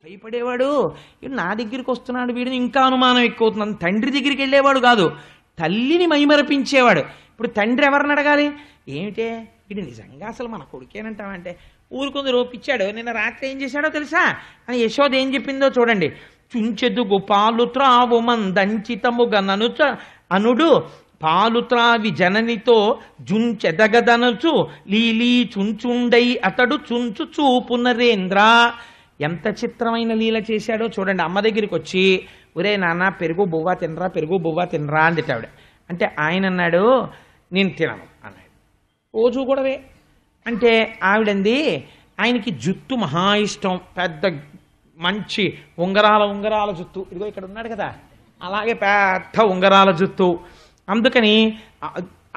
భయపడేవాడు. వీడు నా దగ్గరికి వస్తున్నాడు, వీడిని ఇంకా అనుమానం ఎక్కువ అవుతుంది. తండ్రి దగ్గరికి వెళ్ళేవాడు కాదు, తల్లిని మైమరపించేవాడు. ఇప్పుడు తండ్రి ఎవరిని అడగాలి? ఏమిటే వీడు నిజంగా అసలు మన కొడుకేనంటామంటే ఊరుకుంది రోపిచ్చాడు. నిన్న రాత్రి ఏం చేశాడో తెలుసా అని యశోద ఏం చెప్పిందో చూడండి. చుంచెదుగు పాలు త్రావు మందంచితముగా ననుచ అనుడు పాలు త్రావి జననితో జుంచెదగదనచు లీలీ చుంచుండై అతడు చుంచు చూపు నరేంద్ర. ఎంత చిత్రమైన లీల చేశాడో చూడండి. అమ్మ దగ్గరికి వచ్చి ఒరే నాన్న పెరుగు బువ్వ తినరా, పెరుగు బువ్వ తినరా అని ఆవిడ అంటే ఆయన అన్నాడు నేను తినను అన్నాడు. రోజు కూడావే అంటే ఆవిడంది ఆయనకి జుత్తు మహా ఇష్టం, పెద్ద మంచి ఉంగరాల జుత్తు, ఇదిగో ఇక్కడ ఉన్నాడు కదా అలాగే పెద్ద ఉంగరాల జుత్తు. అందుకని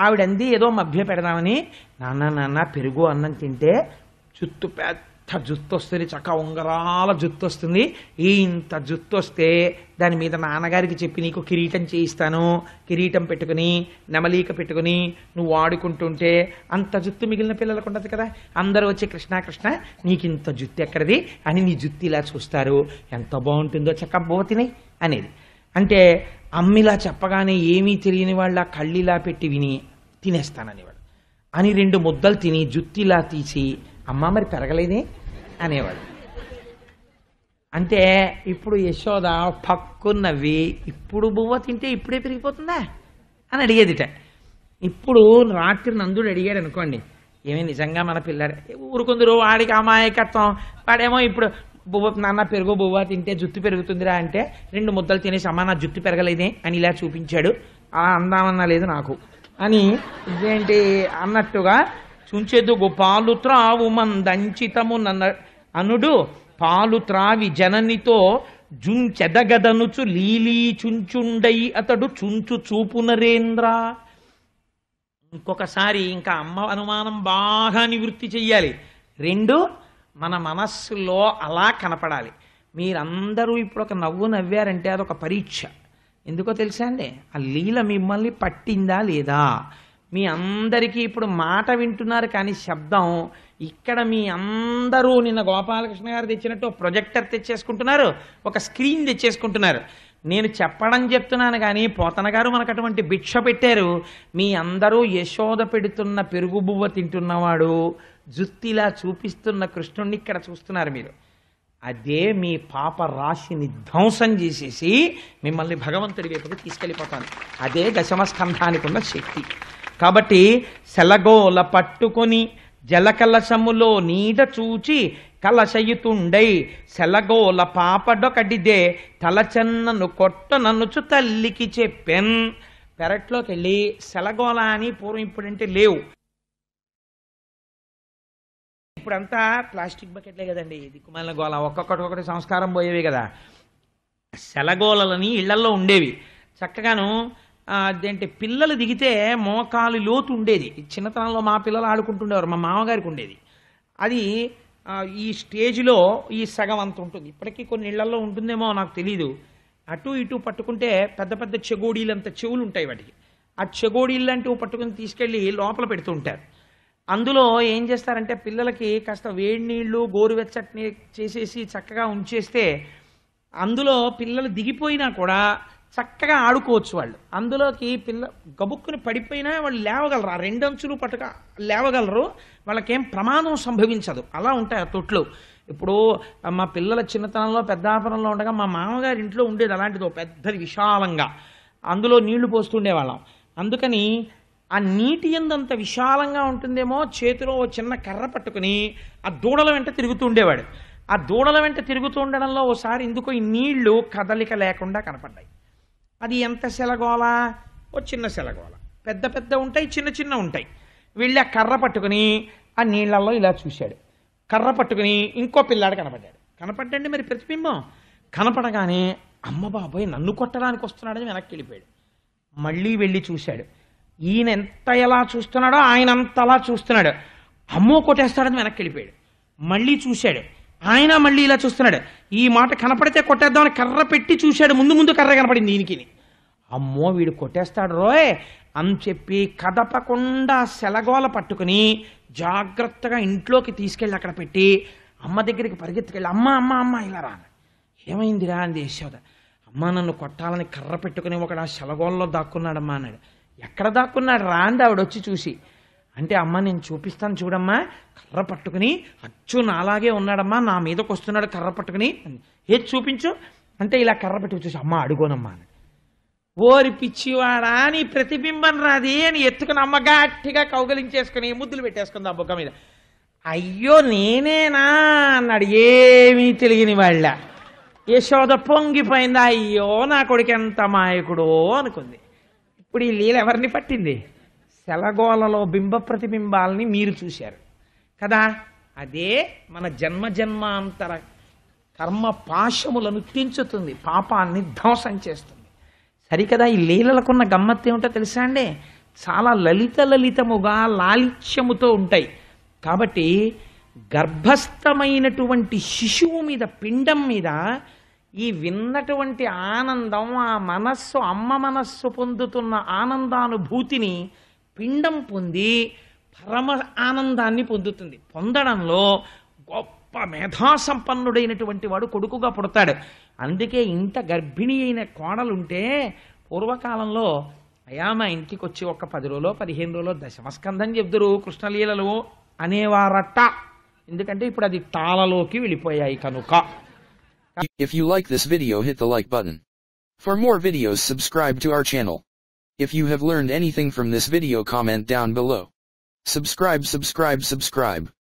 ఆవిడంది ఏదో మభ్య పెడదామని, నాన్న పెరుగు అన్నం తింటే జుత్తు పెద్ద జుత్తు వస్తుంది, చక్క ఉంగరాల జుత్తు వస్తుంది. ఇంత జుత్తు వస్తే దాని మీద నాన్నగారికి చెప్పి నీకు కిరీటం చేయిస్తాను, కిరీటం పెట్టుకుని నెమలీక పెట్టుకుని నువ్వు వాడుకుంటుంటే అంత జుత్తు మిగిలిన పిల్లలకు ఉండదు కదా. అందరూ వచ్చి కృష్ణ కృష్ణ నీకు ఇంత జుత్తు ఎక్కడిది అని నీ జుత్తు ఇలా చూస్తారు, ఎంత బాగుంటుందో చక్క బోవ తినే అనేది. అంటే అమ్మిలా చెప్పగానే ఏమీ తెలియని వాళ్ళ కళ్ళిలా పెట్టి విని తినేస్తాననేవాడు. అని 2 ముద్దలు తిని జుత్తిలా తీసి అమ్మ మరి పెరగలేదే అనేవాడు. అంటే ఇప్పుడు యశోద పక్కు నవ్వి ఇప్పుడు బువ్వ తింటే ఇప్పుడే పెరిగిపోతుందా అని అడిగేదిట. ఇప్పుడు రాత్రి నందుడు అడిగాడు అనుకోండి, ఏమీ నిజంగా మన పిల్లాడు ఊరుకుందరు వాడికి అమాయకత్వం, వాడేమో ఇప్పుడు బువ్వ నాన్న పెరుగు బువ్వ తింటే జుత్తు పెరుగుతుందిరా అంటే 2 ముద్దలు తినేసి అమ్మ నా జుత్తు పెరగలేదే అని ఇలా చూపించాడు. అలా అందామన్నా లేదు నాకు అని ఇదేంటి అన్నట్టుగా చుంచెదుగు పాలు త్రావు మందంచితము అనుడు పాలు త్రావి జననితో జుంచెదగదనుచు లీలీ చుంచుండై అతడు చుంచు చూపు నరేంద్ర. ఇంకొకసారి ఇంకా అమ్మ అనుమానం బాగా నివృత్తి చెయ్యాలి. 2 మన మనస్సులో అలా కనపడాలి. మీరందరూ ఇప్పుడు ఒక నవ్వు నవ్వారంటే అదొక పరీక్ష. ఎందుకో తెలుసా అండి, ఆ లీల మిమ్మల్ని పట్టిందా లేదా. మీ అందరికీ ఇప్పుడు మాట వింటున్నారు కానీ శబ్దం ఇక్కడ మీ అందరూ నిన్న గోపాలకృష్ణ గారు తెచ్చినట్టు ప్రొజెక్టర్ తెచ్చేసుకుంటున్నారు, ఒక స్క్రీన్ తెచ్చేసుకుంటున్నారు. నేను చెప్పడం చెప్తున్నాను కానీ పోతన గారు మనకు అటువంటి భిక్ష పెట్టారు. మీ అందరూ యశోద పెడుతున్న పెరుగు బువ్వ తింటున్నవాడు జుత్తిలా చూపిస్తున్న కృష్ణుణ్ణి ఇక్కడ చూస్తున్నారు మీరు. అదే మీ పాప రాశిని ధ్వంసం చేసేసి మిమ్మల్ని భగవంతుడి వైపుకి తీసుకెళ్ళిపోతాను. అదే దశమస్కంధానికి ఉన్న శక్తి. కాబట్టి సెలగోల పట్టుకొని జలకలశములో నీడ చూచి కలశయుతుండై సెలగోల పాపడొకడిదే తలచెన్నను కొట్ట నన్నుచు తల్లికి చెప్పెన్. పెరట్లోకి వెళ్ళి సెలగోల అని పూర్వం ఇప్పుడంటే లేవు, ఇప్పుడంతా ప్లాస్టిక్ బకెట్లే కదండి, దిక్కుమాలిన గోళ ఒక్కొక్కటి సంస్కారం పోయేవి కదా. సెలగోళలని ఇళ్లల్లో ఉండేవి చక్కగాను. అదేంటి పిల్లలు దిగితే మోకాలు లోతు ఉండేది. చిన్నతనంలో మా పిల్లలు ఆడుకుంటుండేవారు, మా మామగారికి ఉండేది అది. ఈ స్టేజ్లో ఈ సగం అంత ఉంటుంది, ఇప్పటికీ కొన్ని ఇళ్లలో ఉంటుందేమో నాకు తెలీదు. అటు ఇటు పట్టుకుంటే పెద్ద పెద్ద చెగోడీలంత చెవులు ఉంటాయి వాటికి. ఆ చెగోడీలు లాంటివి పట్టుకుని తీసుకెళ్ళి లోపల పెడుతూ ఉంటారు. అందులో ఏం చేస్తారంటే పిల్లలకి కాస్త వేడి నీళ్లు గోరువెచ్చట్ని చేసేసి చక్కగా ఉంచేస్తే అందులో పిల్లలు దిగిపోయినా కూడా చక్కగా ఆడుకోవచ్చు వాళ్ళు. అందులోకి గబుక్కుని పడిపోయినా వాళ్ళు లేవగలరు, ఆ 2 అంచులు పట్టుక లేవగలరు, వాళ్ళకేం ప్రమాదం సంభవించదు. అలా ఉంటాయి ఆ తొట్లు. ఇప్పుడు మా పిల్లల చిన్నతనంలో పెద్దాపురంలో ఉండగా మా మామగారి ఇంట్లో ఉండేది అలాంటిది, పెద్దది విశాలంగా, అందులో నీళ్లు పోస్తుండేవాళ్ళం. అందుకని ఆ నీటి ఎందంత విశాలంగా ఉంటుందేమో చేతిలో చిన్న కర్ర పట్టుకుని ఆ దూడల వెంట తిరుగుతూ ఉండేవాడు. ఆ దూడల వెంట తిరుగుతూ ఉండడంలో ఓసారి ఎందుకో ఈ నీళ్లు కదలిక లేకుండా కనపడ్డాయి. అది ఎంత సెలగోల, ఓ చిన్న సెలగోల, పెద్ద పెద్ద ఉంటాయి, చిన్న చిన్న ఉంటాయి. వెళ్ళి ఆ కర్ర పట్టుకుని ఆ నీళ్లలో ఇలా చూశాడు. కర్ర పట్టుకుని ఇంకో పిల్లాడు కనపడ్డండి మరి ప్రతిబింబం కనపడగానే అమ్మ బాబోయ్ నన్ను కొట్టడానికి వస్తున్నాడని వెనక్కి వెళ్ళిపోయాడు. మళ్ళీ వెళ్ళి చూశాడు. ఈయన ఎంత ఎలా చూస్తున్నాడో ఆయన అంతలా చూస్తున్నాడు. అమ్మో కొట్టేస్తాడని వెనక్కి వెళ్ళిపోయాడు. మళ్ళీ చూశాడు, ఆయన మళ్ళీ ఇలా చూస్తున్నాడు. ఈ మాట కనపడితే కొట్టేద్దామని కర్ర పెట్టి చూశాడు. ముందు కర్ర కనపడింది ఈయనకి. అమ్మో వీడు కొట్టేస్తాడు రోయ్ అని చెప్పి కదపకుండా సెలగోల పట్టుకుని జాగ్రత్తగా ఇంట్లోకి తీసుకెళ్ళి అక్కడ పెట్టి అమ్మ దగ్గరికి పరిగెత్తుకెళ్ళి అమ్మ ఇలా రా. ఏమైందిరా అంది యశోద. అమ్మ నన్ను కొట్టాలని కర్ర పెట్టుకుని ఒకడు ఆ శలగోల్లో దాక్కున్నాడమ్మా అన్నాడు. ఎక్కడ దాక్కున్నాడు రా అంది ఆవిడ వచ్చి చూసి. అంటే అమ్మ నేను చూపిస్తాను చూడమ్మా, కర్ర పట్టుకుని అచ్చు నాలాగే ఉన్నాడమ్మా, నా మీదకి వస్తున్నాడు కర్ర పట్టుకుని. ఏది చూపించు అంటే ఇలా కర్ర పెట్టుకు చూసి అమ్మ అడుగోనమ్మా అని. ఓరి పిచ్చివాడా నీ ప్రతిబింబం రాది అని ఎత్తుకుని అమ్మ గట్టిగా కౌగలించేసుకుని ముద్దులు పెట్టేసుకుంది ఆ బుగ్గ మీద. అయ్యో నేనేనా అన్నాడు ఏమీ తెలియని వాళ్ళ. యశోద పొంగిపోయింది. అయ్యో నా కొడుకు ఎంత మాయకుడో అనుకుంది. ఇప్పుడు ఈ లీల ఎవరిని పట్టింది? శలగోలలో బింబ ప్రతిబింబాలని మీరు చూశారు కదా. అదే మన జన్మజన్మాంతర కర్మ పాశములను తెంచుతుంది, పాపాన్ని ధ్వంసం చేస్తుంది. సరికదా ఈ లీలలకున్న గమ్మత్తు ఏమిటో తెలుసా అండి? చాలా లలితముగా లాలిత్యముతో ఉంటాయి. కాబట్టి గర్భస్థమైనటువంటి శిశువు మీద, పిండం మీద ఈ విన్నటువంటి ఆనందం, ఆ మనస్సు, అమ్మ మనస్సు పొందుతున్న ఆనందానుభూతిని పిండం పొంది పరమ ఆనందాన్ని పొందుతుంది. పొందడంలో గొప్ప మేధాసంపన్నుడైనటువంటి వాడు కొడుకుగా పుడతాడు. అందుకే ఇంత గర్భిణి అయిన కోడలుంటే పూర్వకాలంలో అయా మా ఇంటికి వచ్చి ఒక 10 రోజులో 15 రోజులో దశమస్కంధం చెప్దురు కృష్ణలీలలు అనేవారట. ఎందుకంటే ఇప్పుడు అది తాళలోకి వెళ్ళిపోయాయి కనుక. If you like this video, hit the like button. For more videos, subscribe to our channel. If you have learned anything from this video, comment down below. Subscribe.